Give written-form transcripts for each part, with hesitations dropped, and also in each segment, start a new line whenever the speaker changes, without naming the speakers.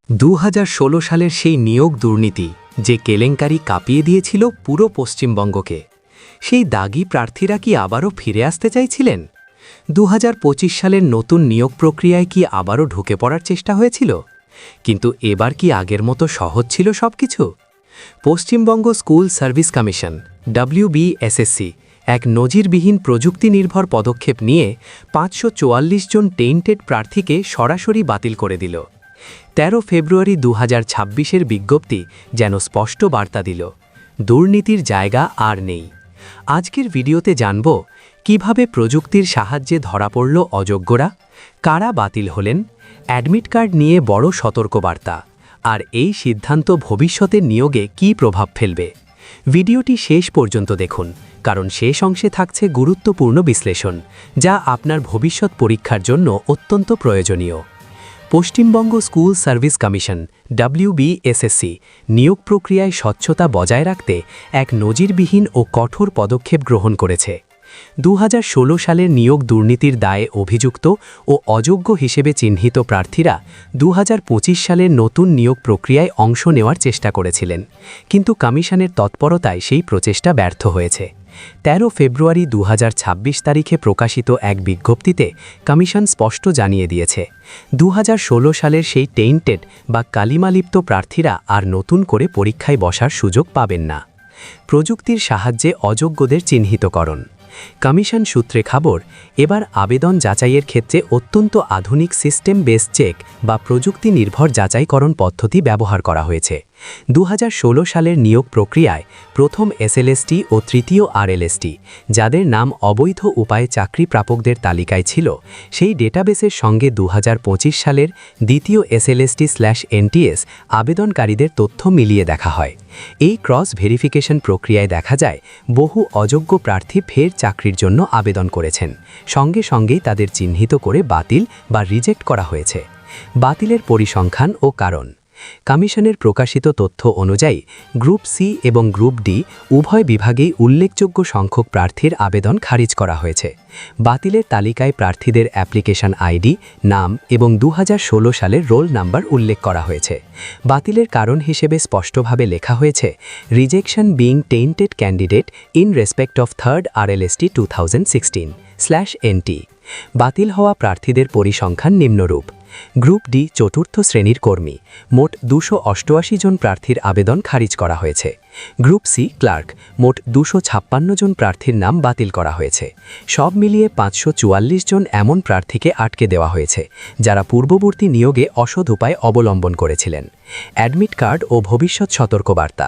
2016 সালের সেই নিয়োগ দুর্নীতি যে কেলেঙ্কারি কাঁপিয়ে দিয়েছিল পুরো পশ্চিমবঙ্গকে, সেই দাগী প্রার্থীরা কি আবারও ফিরে আসতে চাইছিলেন? 2025 সালের নতুন নিয়োগ প্রক্রিয়ায় কি আবারও ঢুকে পড়ার চেষ্টা হয়েছিল? কিন্তু এবার কি আগের মতো সহজ ছিল সবকিছু? Paschimbanga school service commission WBSSC এক নজিরবিহীন প্রযুক্তি নির্ভর পদক্ষেপ নিয়ে 544 জন টেইন্টেড প্রার্থীকে সরাসরি বাতিল করে দিল। 13 ফেব্রুয়ারি 2026-এর বিজ্ঞপ্তি যেন স্পষ্ট বার্তা দিল, দুর্নীতির জায়গা আর নেই। আজকের ভিডিওতে জানব কিভাবে প্রযুক্তির সাহায্যে ধরা পড়ল অযোগ্যরা, কারা বাতিল হলেন, অ্যাডমিট কার্ড নিয়ে বড় সতর্কবার্তা, আর এই সিদ্ধান্ত ভবিষ্যতের নিয়োগে কী প্রভাব ফেলবে। ভিডিওটি শেষ পর্যন্ত দেখুন, কারণ শেষ অংশে থাকছে গুরুত্বপূর্ণ বিশ্লেষণ, যা আপনার ভবিষ্যৎ পরীক্ষার জন্য অত্যন্ত প্রয়োজনীয়। Paschimbanga school service commission WBSSC নিয়োগ প্রক্রিয়ায় স্বচ্ছতা বজায় রাখতে এক নজিরবিহীন ও কঠোর পদক্ষেপ গ্রহণ করেছে। 2016 সালের নিয়োগ দুর্নীতির দায়ে অভিযুক্ত ও অযোগ্য হিসেবে চিহ্নিত প্রার্থীরা 2025 সালের নতুন নিয়োগ প্রক্রিয়ায় অংশ নেওয়ার চেষ্টা করেছিলেন, কিন্তু কমিশনের তৎপরতায় সেই প্রচেষ্টা ব্যর্থ হয়েছে। 13 ফেব্রুয়ারি 2026 তারিখে প্রকাশিত এক বিজ্ঞপ্তিতে কমিশন স্পষ্ট জানিয়ে দিয়েছে, 2016 সালের সেই টেইন্টেড বা কালিমালিপ্ত প্রার্থীরা আর নতুন করে পরীক্ষায় বসার সুযোগ পাবেন না। প্রযুক্তির সাহায্যে অযোগ্যদের চিহ্নিতকরণ। কমিশন সূত্রে খবর, এবার আবেদন যাচাইয়ের ক্ষেত্রে অত্যন্ত আধুনিক সিস্টেম বেস চেক বা প্রযুক্তি নির্ভর যাচাইকরণ পদ্ধতি ব্যবহার করা হয়েছে। 2016 সালের নিয়োগ প্রক্রিয়ায় প্রথম SLST ও তৃতীয় RLST, যাদের নাম অবৈধ উপায়ে চাকরি প্রাপকদের তালিকায় ছিল, সেই ডেটাবেসের সঙ্গে 2025 সালের দ্বিতীয় SLST/NTS আবেদনকারীদের তথ্য মিলিয়ে দেখা হয়। এই ক্রস ভেরিফিকেশন প্রক্রিয়ায় দেখা যায় বহু অযোগ্য প্রার্থী ফের চাকরির জন্য আবেদন করেছেন, সঙ্গে সঙ্গেই তাদের চিহ্নিত করে বাতিল বা রিজেক্ট করা হয়েছে। বাতিলের পরিসংখ্যান ও কারণ। কমিশনের প্রকাশিত তথ্য অনুযায়ী গ্রুপ সি এবং গ্রুপ ডি উভয় বিভাগেই উল্লেখযোগ্য সংখ্যক প্রার্থীর আবেদন খারিজ করা হয়েছে। বাতিলের তালিকায় প্রার্থীদের অ্যাপ্লিকেশন আইডি, নাম এবং 2016 সালের রোল নাম্বার উল্লেখ করা হয়েছে। বাতিলের কারণ হিসেবে স্পষ্টভাবে লেখা হয়েছে, rejection being tainted candidate in respect of 3rd RLST 2016/NT। বাতিল হওয়া প্রার্থীদের পরিসংখ্যান নিম্নরূপ: গ্রুপ ডি চতুর্থ শ্রেণীর কর্মী, মোট 288 জন প্রার্থীর আবেদন খারিজ করা হয়েছে। গ্রুপ সি ক্লার্ক, মোট 256 জন প্রার্থীর নাম বাতিল করা হয়েছে। সব মিলিয়ে 544 জন এমন প্রার্থীকে আটকে দেওয়া হয়েছে, যারা পূর্ববর্তী নিয়োগে অসৎ উপায় অবলম্বন করেছিলেন। অ্যাডমিট কার্ড ও ভবিষ্যৎ সতর্কবার্তা।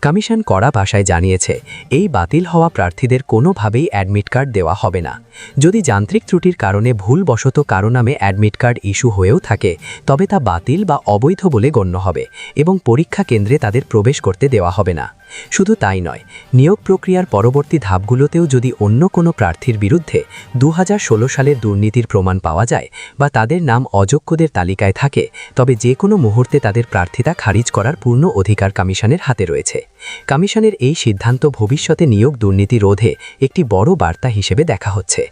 কমিশন কড়া ভাষায় জানিয়েছে, এই বাতিল হওয়া প্রার্থীদের কোনোভাবেই অ্যাডমিট কার্ড দেওয়া হবে না। যদি যান্ত্রিক ত্রুটির কারণে ভুলবশত কারো নামে অ্যাডমিট কার্ড ইস্যু হয়েও থাকে, তবে তা বাতিল বা অবৈধ বলে গণ্য হবে এবং পরীক্ষা কেন্দ্রে তাদের প্রবেশ করতে দেওয়া হবে না। শুধু তাই নয়, নিয়োগ প্রক্রিয়ার পরবর্তী ধাপগুলোতেও যদি অন্য কোনো প্রার্থীর বিরুদ্ধে 2016 সালের দুর্নীতির প্রমাণ পাওয়া যায় বা তাদের নাম অযোগ্যদের তালিকায় থাকে, তবে যে কোনো মুহূর্তে তাদের প্রার্থিতা খারিজ করার পূর্ণ অধিকার কমিশনের হাতে রয়েছে। কমিশনের এই সিদ্ধান্ত ভবিষ্যতে নিয়োগ দুর্নীতি রোধে একটি বড় বার্তা হিসেবে দেখা হচ্ছে।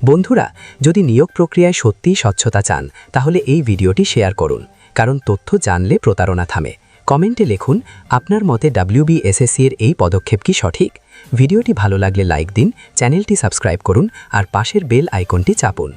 বন্ধুরা, যদি নিয়োগ প্রক্রিয়ায় সত্যিই স্বচ্ছতা চান, তাহলে এই ভিডিওটি শেয়ার করুন, কারণ তথ্য জানলে প্রতারণা থামে। কমেন্টে লিখুন আপনার মতে WBSSC এর এই পদক্ষেপ কি সঠিক। ভিডিওটি ভালো লাগলে লাইক দিন, চ্যানেলটি সাবস্ক্রাইব করুন আর পাশের বেল আইকনটি চাপুন।